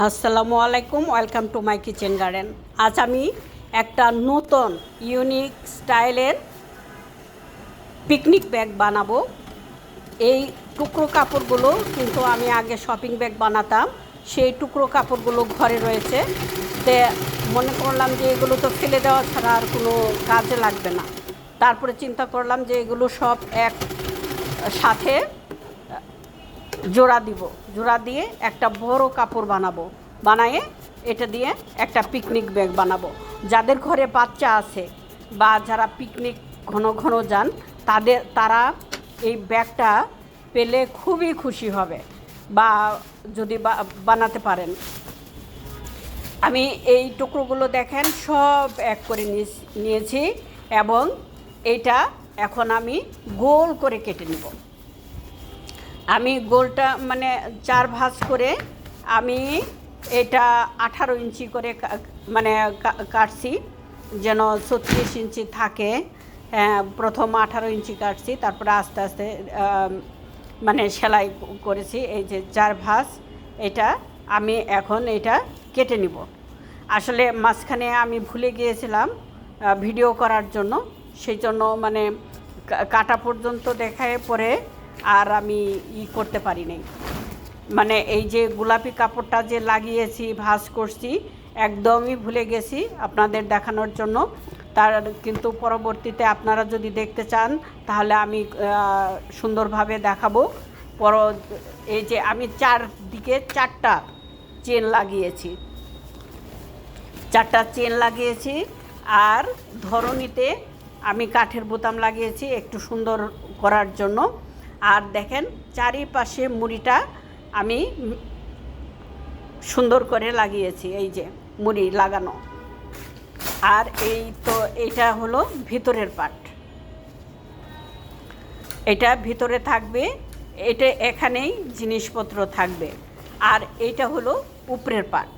আসসালামু আলাইকুম, welcome to my kitchen garden. আজ আমি একটা নতুন ইউনিক স্টাইলের পিকনিক ব্যাগ বানাবো। এই টুকরো কাপড়গুলো কিন্তু আমি আগে শপিং ব্যাগ বানাতাম, সেই টুকরো কাপড়গুলো ঘরে রয়েছে। তে মনে করলাম যে এগুলো তো ফেলে দেওয়া ছাড়া আর কোনো কাজে লাগবে না। তারপরে চিন্তা করলাম যে এগুলো সব এক সাথে জোড়া দিয়ে একটা বড় কাপড় বানায়ে এটা দিয়ে একটা পিকনিক ব্যাগ বানাবো। যাদের ঘরে বাচ্চা আছে বা যারা পিকনিক ঘন ঘন যান তারা এই ব্যাগটা পেলে খুবই খুশি হবে বা যদি বানাতে পারেন। আমি এই টুকরোগুলো দেখেন সব এক করে নিয়েছি এবং এটা এখন আমি গোল করে কেটে নেব। আমি গোলটা মানে 4 ভাঁজ করে আমি এটা 18 ইঞ্চি করে মানে কাটছি, যেন 36 ইঞ্চি থাকে। প্রথম 18 ইঞ্চি কাটছি, তারপরে আস্তে আস্তে মানে সেলাই করেছি। এই যে 4 ভাঁজ, এটা আমি এখন এটা কেটে নিব। আসলে মাঝখানে আমি ভুলে গিয়েছিলাম ভিডিও করার জন্য, সেই জন্য মানে কাটা পর্যন্ত দেখায় পরে আর আমি করতে পারি নাই। মানে এই যে গোলাপি কাপড়টা যে লাগিয়েছি ভাঁজ করছি একদমই ভুলে গেছি আপনাদের দেখানোর জন্য। তার কিন্তু পরবর্তীতে আপনারা যদি দেখতে চান তাহলে আমি সুন্দরভাবে দেখাবো। এই যে আমি চারদিকে 4টা চেন লাগিয়েছি আর ধরনীতে আমি কাঠের বোতাম লাগিয়েছি একটু সুন্দর করার জন্য। আর দেখেন চারিপাশে মুড়িটা আমি সুন্দর করে লাগিয়েছি, এই যে মুড়ি লাগানো। আর এই তো এটা হলো ভিতরের পার্ট, এটা ভিতরে থাকবে, এটা এখানেই জিনিসপত্র থাকবে। আর এইটা হলো উপরের পার্ট,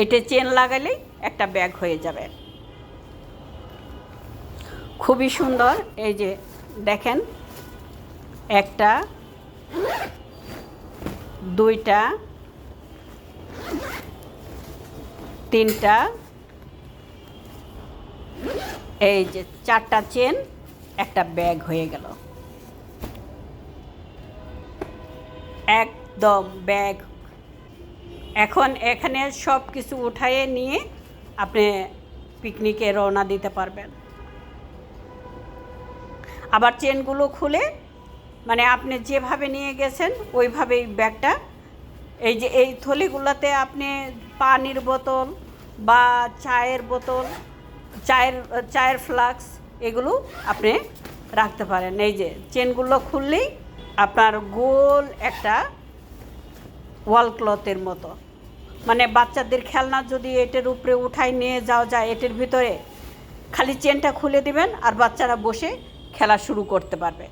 এটা চেন লাগালেই একটা ব্যাগ হয়ে যাবে। খুবই সুন্দর। এই যে দেখেন, 1টা 2টা 3টা, এই যে 4টা চেন, একটা ব্যাগ হয়ে গেল, একদম ব্যাগ। এখন এখানে সব কিছু উঠায়ে নিয়ে আপনি পিকনিকে রওনা দিতে পারবেন। আবার চেনগুলো খুলে মানে আপনি যেভাবে নিয়ে গেছেন ওইভাবেই ব্যাগটা, এই যে এই থলিগুলোতে আপনি পানির বোতল বা চায়ের বোতল, চায়ের ফ্লাস্ক এগুলো আপনি রাখতে পারেন। এই যে চেনগুলো খুললেই আপনার গোল একটা ওয়াল ক্লথের মতো, মানে বাচ্চাদের খেলনা যদি এটার উপরে উঠাই নিয়ে যাওয়া যায়, এটার ভিতরে খালি চেনটা খুলে দিবেন আর বাচ্চারা বসে খেলা শুরু করতে পারবে।